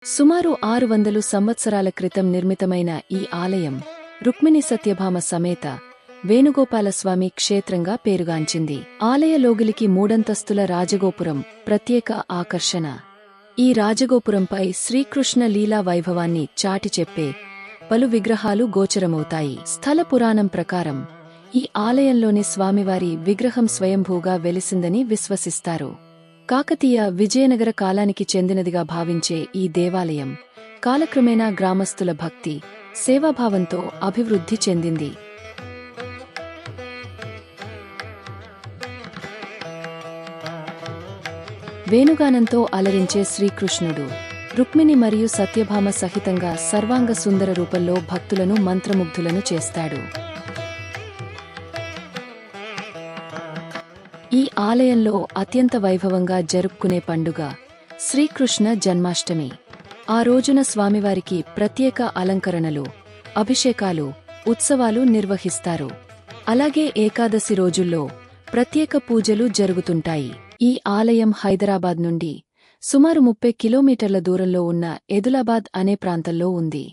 సుమారు 600 సంవత్సరాల క్రితం నిర్మితమైన ఈ ఆలయం రుక్మిణి సత్యభామ సమేత వేణుగోపాలస్వామి క్షేత్రంగా పేరుగాంచింది. ఆలయ లోగిలికి మూడంతస్తుల రాజగోపురం ప్రత్యేక ఆకర్షణ. ఈ రాజగోపురంపై శ్రీకృష్ణ లీలా వైభవాన్ని చాటి చెప్పే పలు విగ్రహాలు గోచరమవుతాయి. స్థల పురాణం ప్రకారం ఈ ఆలయంలోని స్వామివారి విగ్రహం స్వయంభూగా వెలిసిందని విశ్వసిస్తారు. కాకతీయ విజయనగర కాలానికి చెందినదిగా భావించే ఈ దేవాలయం కాలక్రమేణా గ్రామస్తుల భక్తి, సేవాభావంతో అభివృద్ధి చెందింది. వేణుగానంతో అలరించే శ్రీకృష్ణుడు రుక్మిణి మరియు సత్యభామ సహితంగా సర్వాంగ సుందర రూపంలో భక్తులను మంత్రముగ్ధులను చేస్తాడు. ఈ ఆలయంలో అత్యంత వైభవంగా జరుపుకునే పండుగ శ్రీకృష్ణ జన్మాష్టమి. ఆ రోజున స్వామివారికి ప్రత్యేక అలంకరణలు, అభిషేకాలు, ఉత్సవాలు నిర్వహిస్తారు. అలాగే ఏకాదశి రోజుల్లో ప్రత్యేక పూజలు జరుగుతుంటాయి. ఈ ఆలయం హైదరాబాద్ నుండి సుమారు 30 కిలోమీటర్ల దూరంలో ఉన్న ఎదులాబాద్ అనే ప్రాంతంలో ఉంది.